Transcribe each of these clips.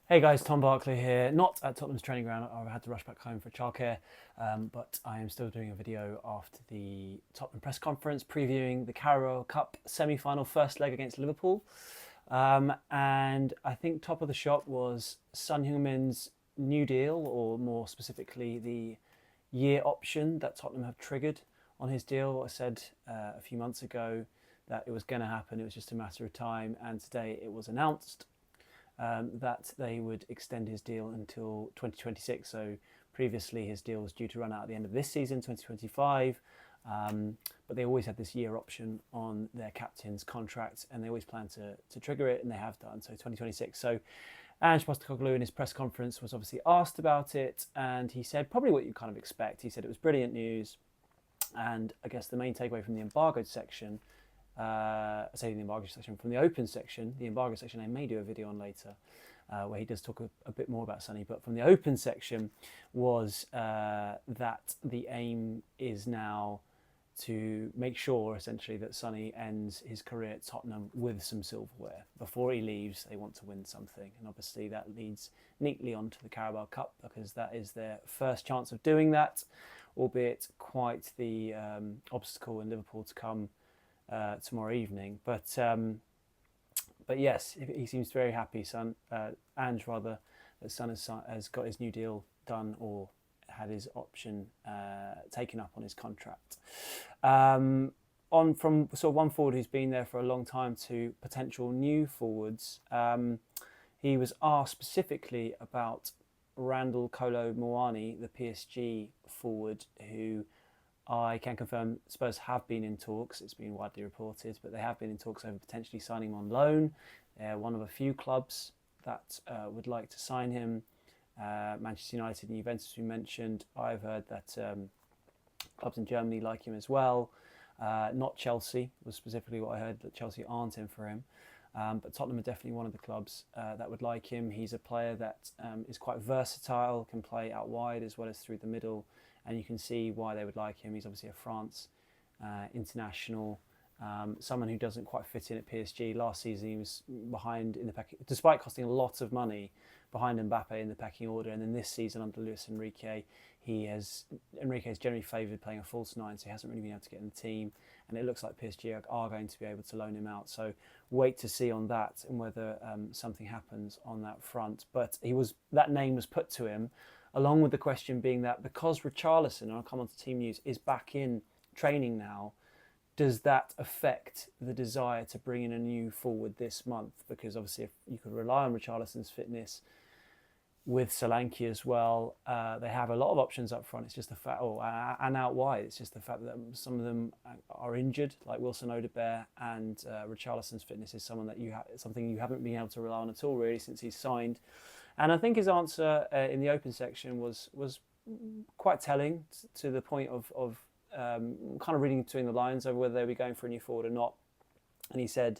Hey guys, Tom Barclay here. Not at Tottenham's training ground. I had to rush back home for childcare, but I am still doing a video after the Tottenham press conference previewing the Carabao Cup semi-final first leg against Liverpool. And I think top of the shop was Son Heung-min's new deal, or more specifically the year option that Tottenham have triggered on his deal. I said a few months ago that it was going to happen. It was just a matter of time, and today it was announced that they would extend his deal until 2026. So previously his deal was due to run out at the end of this season, 2025. But they always had this year option on their captain's contract, and they always plan to trigger it, and they have done. So 2026. So Ange Postecoglou in his press conference was obviously asked about it, and he said probably what you kind of expect. He said it was brilliant news, and I guess the main takeaway from the embargoed section, from the open section, the embargo section I may do a video on later, where he does talk a bit more about Sonny, but from the open section was that the aim is now to make sure essentially that Sonny ends his career at Tottenham with some silverware. Before he leaves, they want to win something, and obviously that leads neatly onto the Carabao Cup, because that is their first chance of doing that, albeit quite the obstacle in Liverpool to come tomorrow evening. But yes, he seems very happy, Ange rather, that Son has got his new deal done, or had his option taken up on his contract. On from sort of one forward who's been there for a long time to potential new forwards, he was asked specifically about Randall Kolo Muani, the PSG forward, who I can confirm Spurs have been in talks. It's been widely reported, but they have been in talks over potentially signing him on loan. They're one of a few clubs that would like to sign him. Manchester United and Juventus, we mentioned. I've heard that clubs in Germany like him as well. Not Chelsea was specifically what I heard, that Chelsea aren't in for him. But Tottenham are definitely one of the clubs that would like him. He's a player that is quite versatile, can play out wide as well as through the middle, and you can see why they would like him. He's obviously a France international, someone who doesn't quite fit in at PSG. Last season he was behind in the pecking, despite costing a lot of money, behind Mbappe in the pecking order. And then this season under Luis Enrique, Enrique is generally favoured playing a false nine, so he hasn't really been able to get in the team. And it looks like PSG are going to be able to loan him out. So wait to see on that, and whether something happens on that front. But that name was put to him, along with the question being that because Richarlison, and I'll come on to team news, is back in training now, does that affect the desire to bring in a new forward this month? Because obviously if you could rely on Richarlison's fitness with Solanke as well, they have a lot of options up front. It's just the fact, and out wide, it's just the fact that some of them are injured, like Wilson Odobert, and Richarlison's fitness is something you haven't been able to rely on at all really since he's signed. And I think his answer in the open section was quite telling, to the point of kind of reading between the lines over whether they were going for a new forward or not. And he said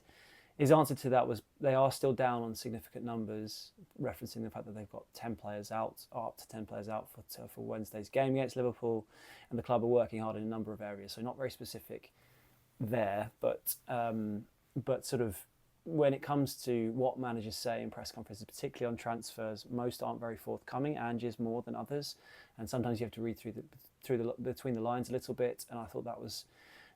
his answer to that was they are still down on significant numbers, referencing the fact that they've got 10 players out, or up to 10 players out for Wednesday's game against Liverpool, and the club are working hard in a number of areas. So not very specific there, but sort of when it comes to what managers say in press conferences, particularly on transfers, most aren't very forthcoming. Ange is more than others, and sometimes you have to read between the lines a little bit. And I thought that was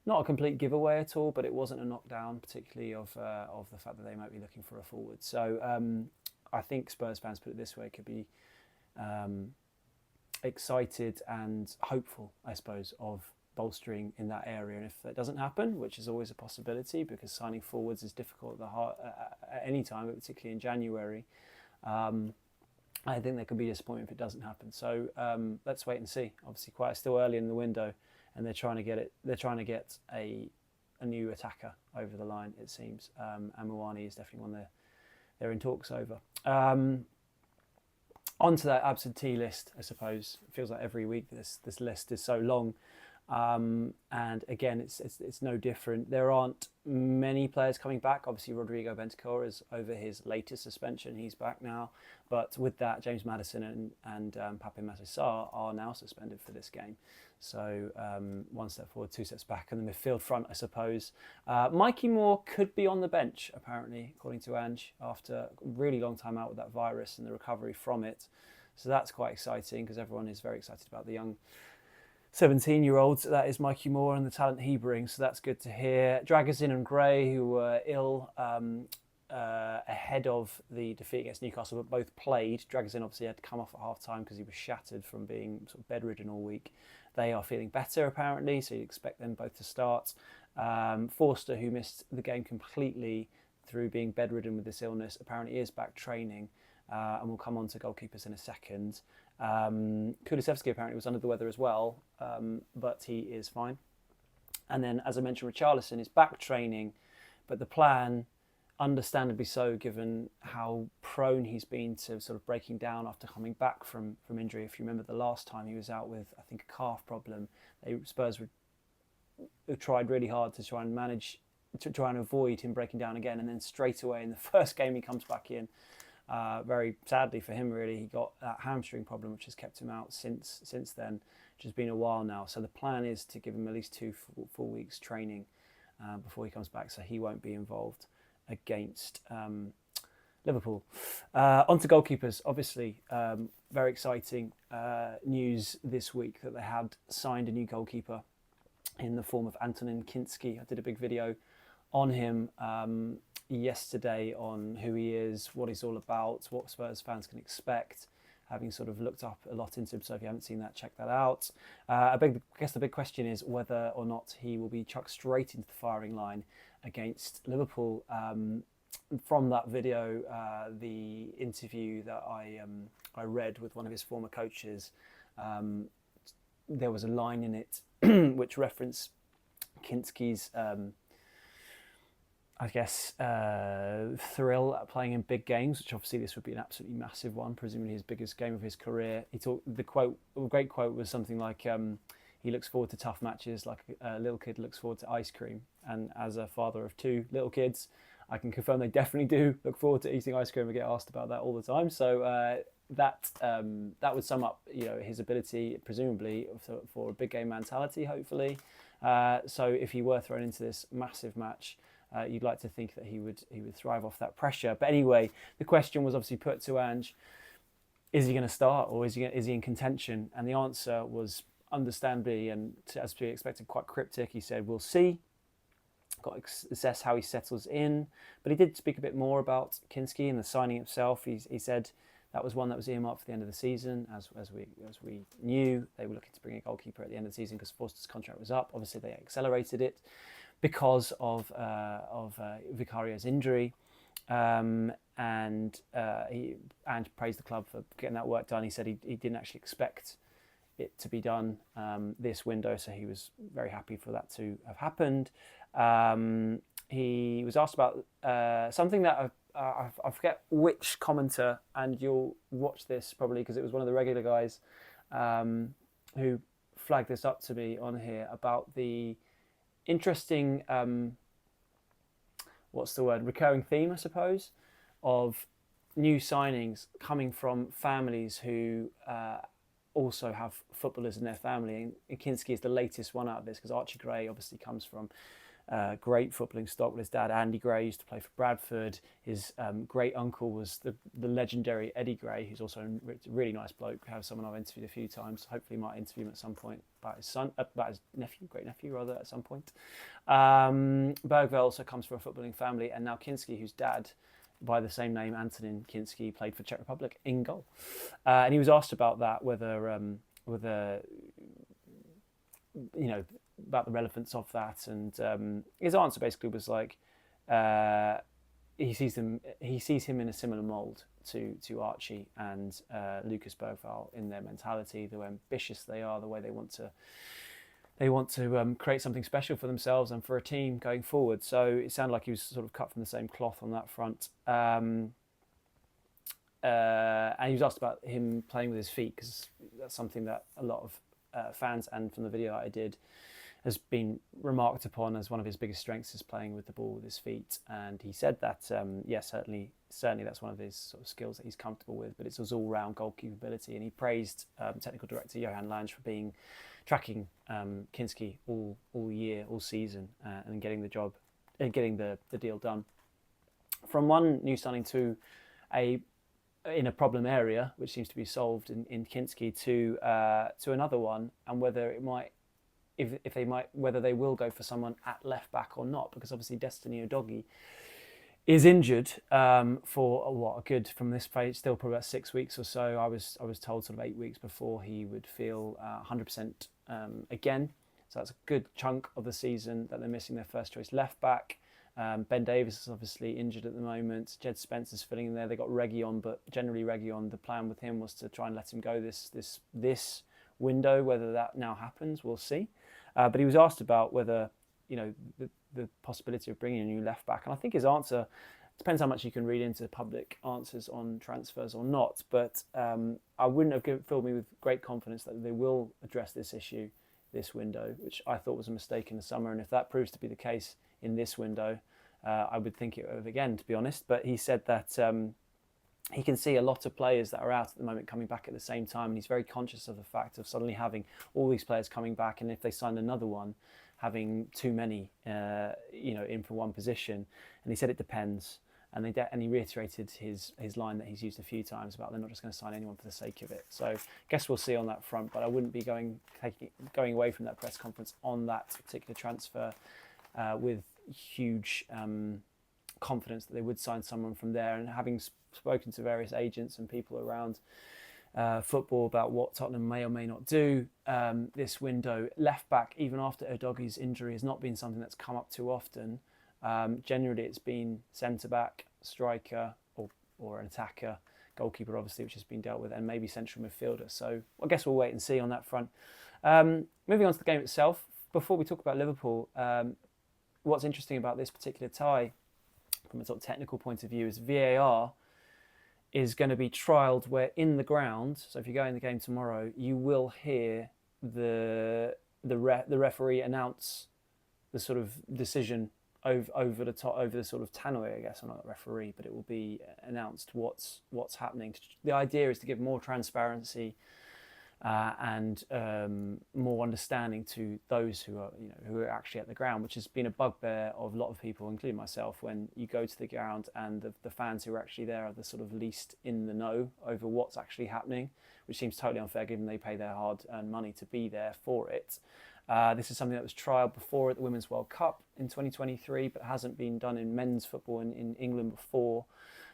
not a complete giveaway at all, but it wasn't a knockdown, particularly of the fact that they might be looking for a forward. So I think Spurs fans, put it this way, could be excited and hopeful, I suppose, of bolstering in that area. And if that doesn't happen, which is always a possibility, because signing forwards is difficult at any time, but particularly in January, I think there could be disappointment if it doesn't happen. So let's wait and see. Obviously, quite still early in the window, and they're trying to get a new attacker over the line, it seems. And Muani is definitely one they're in talks over. Onto that absentee list, I suppose. It feels like every week this list is so long. And again, it's no different. There aren't many players coming back. Obviously, Rodrigo Bentancur is over his latest suspension. He's back now. But with that, James Maddison and Pape Matar Sarr are now suspended for this game. So one step forward, two steps back. And the midfield front, I suppose. Mikey Moore could be on the bench, apparently, according to Ange, after a really long time out with that virus and the recovery from it. So that's quite exciting because everyone is very excited about the young 17-year-olds. That is Mikey Moore and the talent he brings. So that's good to hear. Dragozin and Gray, who were ill ahead of the defeat against Newcastle, but both played. Dragozin obviously had to come off at half-time because he was shattered from being sort of bedridden all week. They are feeling better, apparently, so you expect them both to start. Forster, who missed the game completely through being bedridden with this illness, apparently is back training. And we'll come on to goalkeepers in a second. Kulusevski apparently was under the weather as well, but he is fine. And then, as I mentioned, Richarlison is back training, but the plan, understandably so, given how prone he's been to sort of breaking down after coming back from injury. If you remember the last time he was out with, I think, a calf problem, Spurs tried really hard to try and avoid him breaking down again, and then straight away in the first game he comes back in. Very sadly for him, really, he got that hamstring problem, which has kept him out since then, which has been a while now. So the plan is to give him at least 2 full weeks training before he comes back, so he won't be involved against Liverpool. On to goalkeepers, obviously. Very exciting news this week that they had signed a new goalkeeper in the form of Antonin Kinsky. I did a big video on him yesterday on who he is, what he's all about, what Spurs fans can expect, having sort of looked up a lot into him. So if you haven't seen that, check that out. I guess the big question is whether or not he will be chucked straight into the firing line against Liverpool. From that video, the interview that I read with one of his former coaches, there was a line in it which referenced Kinsky's thrill at playing in big games, which obviously this would be an absolutely massive one, presumably his biggest game of his career. The great quote was something like, he looks forward to tough matches like a little kid looks forward to ice cream. And as a father of 2 little kids, I can confirm they definitely do look forward to eating ice cream. I get asked about that all the time. So that would sum up, his ability, presumably, for a big game mentality, hopefully. So if he were thrown into this massive match, you'd like to think that he would thrive off that pressure. But anyway, the question was obviously put to Ange: is he going to start, or is he in contention? And the answer was, understandably and as to be expected, quite cryptic. He said, "We'll see. Got to assess how he settles in." But he did speak a bit more about Kinsky and the signing itself. He said that was one that was earmarked for the end of the season, as we knew. They were looking to bring a goalkeeper at the end of the season because Forster's contract was up. Obviously, they accelerated it because of Vicario's injury. And Ange praised the club for getting that work done. He said he didn't actually expect it to be done this window, so he was very happy for that to have happened. He was asked about something that I forget which commenter, and you'll watch this probably because it was one of the regular guys who flagged this up to me on here about the interesting, recurring theme, I suppose, of new signings coming from families who also have footballers in their family. And Kinsky is the latest one out of this because Archie Gray obviously comes from great footballing stock with his dad. Andy Gray used to play for Bradford. His great uncle was the legendary Eddie Gray, who's also a really nice bloke. Someone I've interviewed a few times. Hopefully might interview him at some point about his great nephew rather, at some point. Bergvall also comes from a footballing family, and now Kinsky, whose dad, by the same name, Antonin Kinsky, played for Czech Republic in goal. And he was asked about that, whether about the relevance of that, and his answer basically was like, he sees him in a similar mould to Archie and Lucas Bergvall in their mentality, the way ambitious they are, the way they want to create something special for themselves and for a team going forward. So it sounded like he was sort of cut from the same cloth on that front. And he was asked about him playing with his feet, because that's something that a lot of fans and from the video I did, has been remarked upon as one of his biggest strengths is playing with the ball with his feet. And he said that, certainly that's one of his sort of skills that he's comfortable with, but it's his all-round goalkeeping ability. And he praised technical director Johan Lange for tracking Kinsky all year, all season, and getting the job, getting the deal done. From one new signing to in a problem area, which seems to be solved in Kinsky, to another one, and whether it might, whether they will go for someone at left back or not, because obviously Destiny Udogie is injured for a good, from this phase, still probably about 6 weeks or so. I was told sort of 8 weeks before he would feel 100% again. So that's a good chunk of the season that they're missing their first choice left back. Ben Davies is obviously injured at the moment. Jed Spencer's filling in there. They got Reguilon, but generally Reguilon, the plan with him was to try and let him go this window. Whether that now happens, we'll see. But he was asked about whether, the possibility of bringing a new left back, and I think his answer depends how much you can read into public answers on transfers or not. But I wouldn't have filled me with great confidence that they will address this issue this window, which I thought was a mistake in the summer. And if that proves to be the case in this window, I would think it of again, to be honest. But he said that he can see a lot of players that are out at the moment coming back at the same time, and he's very conscious of the fact of suddenly having all these players coming back, and if they signed another one, having too many, in for one position. And he said it depends, and he reiterated his line that he's used a few times about they're not just going to sign anyone for the sake of it. So I guess we'll see on that front, but I wouldn't be going away from that press conference on that particular transfer with huge confidence that they would sign someone from there. And having spoken to various agents and people around football about what Tottenham may or may not do this window, left back, even after Udogie's injury, has not been something that's come up too often. Generally, it's been centre back, striker, or an attacker, goalkeeper, obviously, which has been dealt with, and maybe central midfielder. So I guess we'll wait and see on that front. Moving on to the game itself, before we talk about Liverpool, what's interesting about this particular tie, from a sort of technical point of view, is VAR is going to be trialled where in the ground. So if you go in the game tomorrow, you will hear the referee announce the sort of decision over the sort of tannoy, I guess. I'm not a referee, but it will be announced what's happening. The idea is to give more transparency and more understanding to those who are actually at the ground, which has been a bugbear of a lot of people, including myself, when you go to the ground and the fans who are actually there are the sort of least in the know over what's actually happening, which seems totally unfair given they pay their hard-earned money to be there for it. This is something that was trialled before at the Women's World Cup in 2023, but hasn't been done in men's football in England before.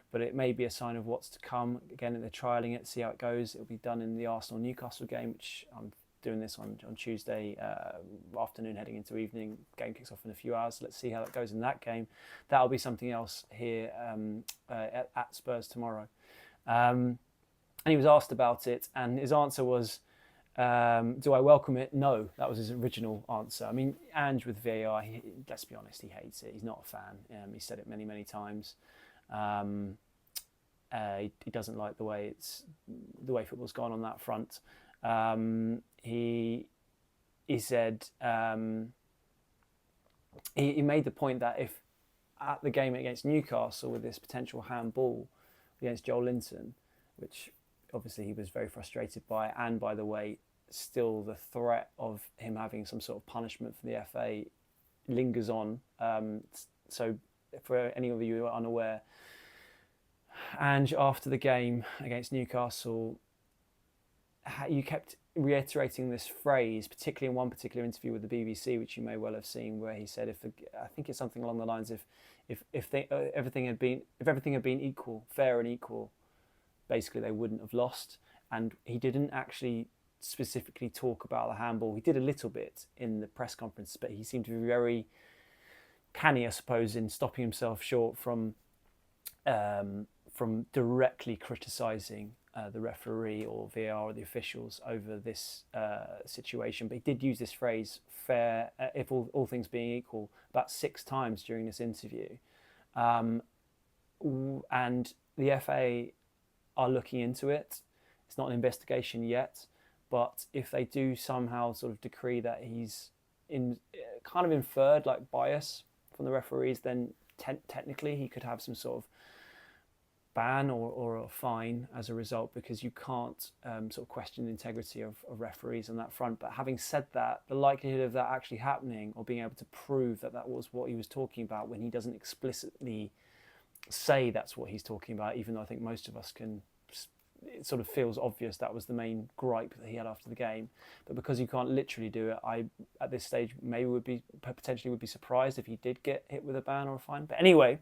But it may be a sign of what's to come. Again, they're trialling it, see how it goes. It'll be done in the Arsenal-Newcastle game, which I'm doing this on Tuesday afternoon, heading into evening. Game kicks off in a few hours. Let's see how that goes in that game. That'll be something else here at Spurs tomorrow. And he was asked about it, and his answer was, do I welcome it? No, that was his original answer. I mean, Ange with VAR, let's be honest, he hates it. He's not a fan. He said it many, many times. He doesn't like the way football's gone on that front. He said he made the point that if at the game against Newcastle with this potential handball against Joel Linton, which obviously he was very frustrated by, and by the way, still the threat of him having some sort of punishment from the FA lingers on. So for any of you who are unaware, Ange, after the game against Newcastle, you kept reiterating this phrase, particularly in one particular interview with the BBC, which you may well have seen, where he said, I think it's something along the lines of, if everything had been equal, fair and equal, basically they wouldn't have lost. And he didn't actually specifically talk about the handball. He did a little bit in the press conference, but he seemed to be very canny, I suppose, in stopping himself short from directly criticising the referee or VAR or the officials over this situation. But he did use this phrase, fair, if all things being equal, about 6 times during this interview. And the FA are looking into it. It's not an investigation yet, But if they do somehow sort of decree that he's kind of inferred like bias from the referees, then technically he could have some sort of ban or a fine as a result, because you can't sort of question the integrity of referees on that front. But having said that, the likelihood of that actually happening, or being able to prove that that was what he was talking about, when he doesn't explicitly say that's what he's talking about, even though I think most of us can, it sort of feels obvious that was the main gripe that he had after the game. But because you can't literally do it, I at this stage maybe potentially would be surprised if he did get hit with a ban or a fine. But anyway,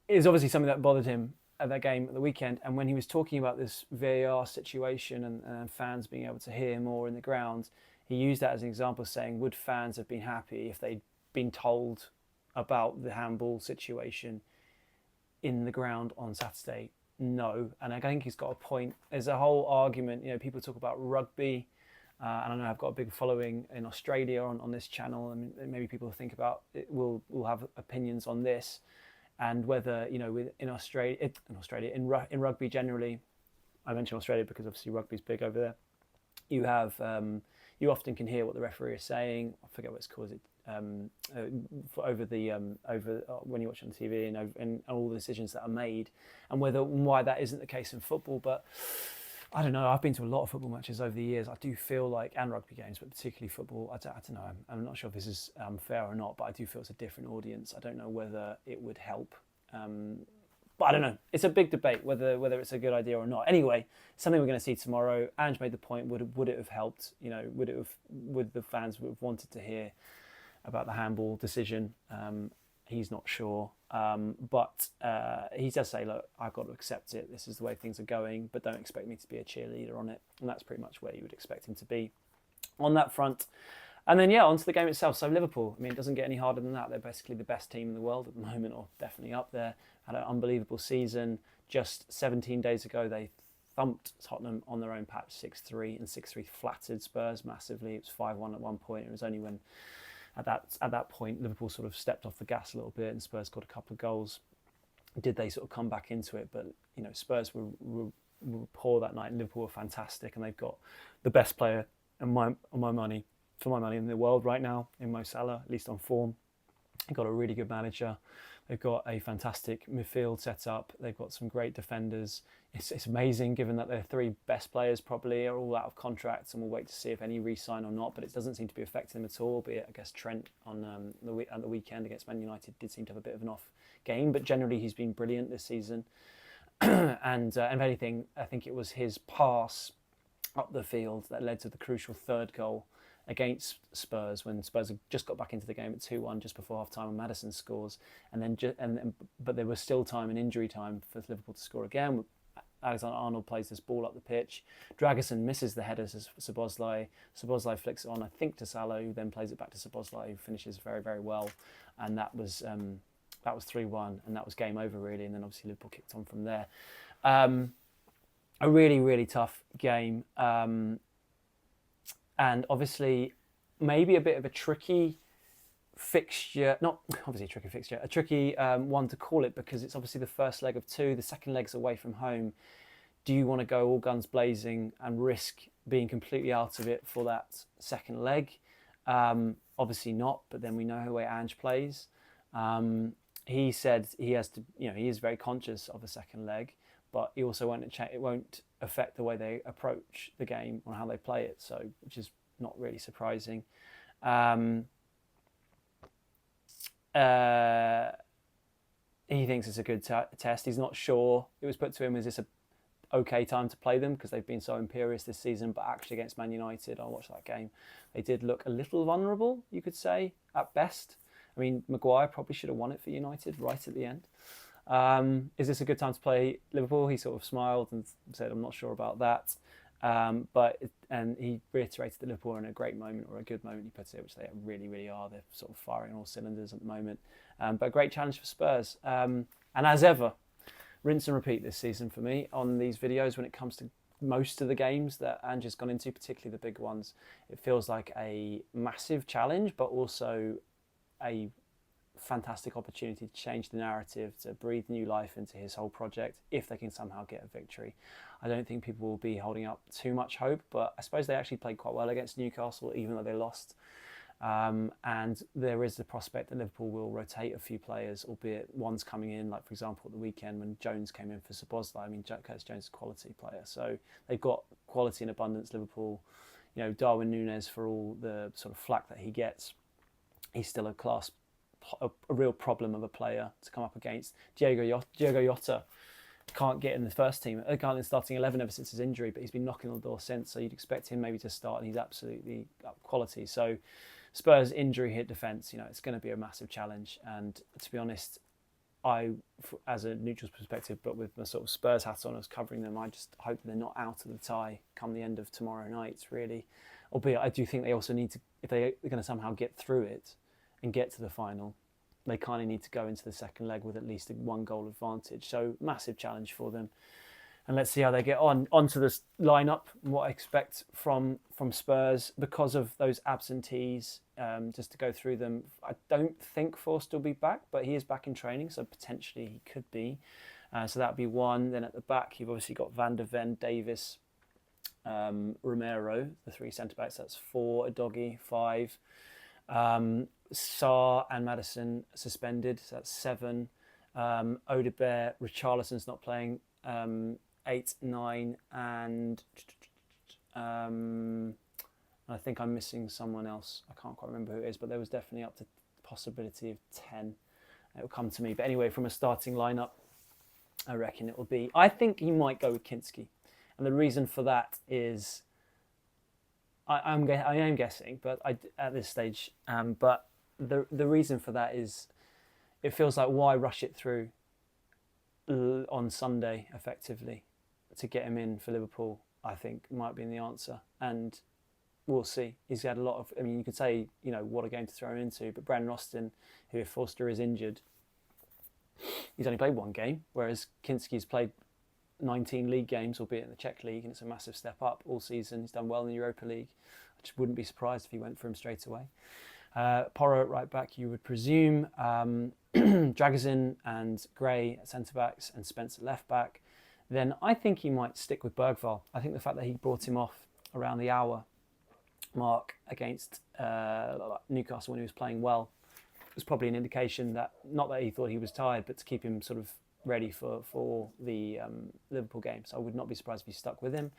it was obviously something that bothered him at that game at the weekend. And when he was talking about this VAR situation and fans being able to hear more in the ground, he used that as an example, saying, would fans have been happy if they'd been told about the handball situation in the ground on Saturday? No. And I think he's got a point. There's a whole argument, people talk about rugby, and I know I've got a big following in Australia on this channel, and maybe people think about it will have opinions on this, and whether in rugby generally. I mention Australia because obviously rugby's big over there. You have you often can hear what the referee is saying. I forget what it's called. Over when you watch on TV and all the decisions that are made, and why that isn't the case in football. But I don't know. I've been to a lot of football matches over the years. I do feel like, and rugby games, but particularly football. I don't know. I'm not sure if this is fair or not, but I do feel it's a different audience. I don't know whether it would help. But I don't know. It's a big debate whether it's a good idea or not. Anyway, something we're going to see tomorrow. Ange made the point. Would it have helped? Would the fans have wanted to hear about the handball decision? He's not sure, but he does say, look, I've got to accept it. This is the way things are going, but don't expect me to be a cheerleader on it. And that's pretty much where you would expect him to be on that front. And then, onto the game itself. So Liverpool, it doesn't get any harder than that. They're basically the best team in the world at the moment, or definitely up there. Had an unbelievable season. Just 17 days ago, they thumped Tottenham on their own patch 6-3, and 6-3 flattered Spurs massively. It was 5-1 at one point. It was only when at that point Liverpool sort of stepped off the gas a little bit and Spurs got a couple of goals. Did they sort of come back into it? But Spurs were poor that night, and Liverpool were fantastic, and they've got the best player for my money in the world right now in Mo Salah, at least on form. They've got a really good manager. They've got a fantastic midfield set up. They've got some great defenders. It's amazing, given that their three best players probably are all out of contracts, and we'll wait to see if any re-sign or not. But it doesn't seem to be affecting them at all. Albeit, I guess Trent on the weekend against Man United did seem to have a bit of an off game, but generally he's been brilliant this season. and if anything, I think it was his pass up the field that led to the crucial third goal against Spurs, when Spurs had just got back into the game at 2-1 just before half time, and Maddison scores, but there was still time and injury time for Liverpool to score again. Alexander-Arnold plays this ball up the pitch. Dragusin misses the headers as Szoboszlai. Szoboszlai flicks it on, I think, to Salah, who then plays it back to Szoboszlai, who finishes very, very well. And that was 3-1, and that was game over, really. And then obviously Liverpool kicked on from there. A really, really tough game. And obviously maybe a bit of a tricky fixture, not obviously a tricky fixture, a tricky one to call it, because it's obviously the first leg of two. The second leg's away from home. Do you want to go all guns blazing and risk being completely out of it for that second leg? Obviously not, but then we know the way Ange plays. He said he has to, he is very conscious of the second leg, but he also it won't affect the way they approach the game or how they play it, so which is not really surprising. He thinks it's a good test. He's not sure. It was put to him, is this a okay time to play them, because they've been so imperious this season, but actually against Man United, I watched that game, they did look a little vulnerable, you could say, at best. I mean, Maguire probably should have won it for United right at the end. Is this a good time to play Liverpool? He sort of smiled and said, I'm not sure about that. And he reiterated that Liverpool are in a great moment, or a good moment, he puts it, which they really, really are. They're sort of firing on all cylinders at the moment. But a great challenge for Spurs. And as ever, rinse and repeat this season for me on these videos when it comes to most of the games that Ange has gone into, particularly the big ones. It feels like a massive challenge, but also a fantastic opportunity to change the narrative, to breathe new life into his whole project if they can somehow get a victory. I don't think people will be holding up too much hope, but I suppose they actually played quite well against Newcastle, even though they lost. And there is the prospect that Liverpool will rotate a few players, albeit one's coming in, like for example at the weekend when Jones came in for Szoboszlai. I mean, Curtis Jones is a quality player, so they've got quality in abundance, Liverpool. You know, Darwin Núñez, for all the sort of flack that he gets, he's still a real problem of a player to come up against. Diogo Jota can't get in the first team, can't in the starting 11 ever since his injury, but he's been knocking on the door since, so you'd expect him maybe to start, and he's absolutely up quality. So Spurs injury hit defence, you know, it's going to be a massive challenge. And to be honest, I, as a neutral's perspective, but with my sort of Spurs hat on, as covering them, I just hope they're not out of the tie come the end of tomorrow night, really. Albeit I do think they also need to, if they're going to somehow get through it and get to the final, they kind of need to go into the second leg with at least a 1-goal advantage. So massive challenge for them. And let's see how they get on. Onto this lineup, what I expect from Spurs because of those absentees. Just to go through them, I don't think Forster will be back, but he is back in training, so potentially he could be. So that would be one. Then at the back, you've obviously got Van der Ven, Davis, Romero, the 3 centre-backs. That's 4, Udogie, 5. Sarr and Maddison suspended, so that's 7. Odegaard, Richarlison's not playing, 8, 9, and I think I'm missing someone else. I can't quite remember who it is, but there was definitely up to the possibility of 10. It will come to me. But anyway, from a starting lineup, I reckon it will be... I think he might go with Kinsky. And the reason for that is... I am guessing, but at this stage. But the reason for that is it feels like why rush it through on Sunday, effectively, to get him in for Liverpool, I think might be the answer. And we'll see. He's had a lot of... I mean, you could say, you know, what a game to throw him into. But Brandon Austin, who if Forster is injured, he's only played 1 game, whereas Kinsky's played 19 league games, albeit in the Czech League, and it's a massive step up all season. He's done well in the Europa League. I just wouldn't be surprised if he went for him straight away. Porro at right back, you would presume. Dragozin and Gray at centre-backs and Spence at left-back. Then I think he might stick with Bergvall. I think the fact that he brought him off around the hour mark against Newcastle when he was playing well was probably an indication that, not that he thought he was tired, but to keep him sort of ready for the Liverpool game. So I would not be surprised if he stuck with him.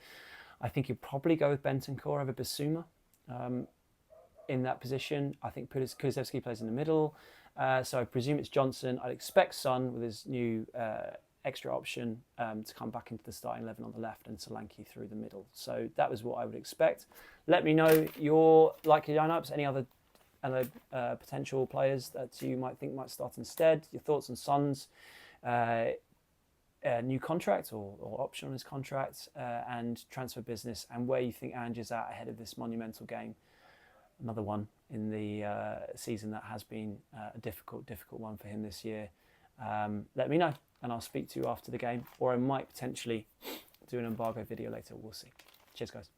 I think he'd probably go with Bentancur over Bissouma in that position. I think Kulusevski plays in the middle. So I presume it's Johnson. I'd expect Son with his new extra option to come back into the starting 11 on the left and Solanke through the middle. So that was what I would expect. Let me know your likely lineups, any other potential players that you might think might start instead, your thoughts on Son's new contract or option on his contract, and transfer business, and where you think Ange is at ahead of this monumental game. Another one in the season that has been a difficult one for him this year. Let me know, and I'll speak to you after the game, or I might potentially do an embargo video later. We'll see. Cheers, guys.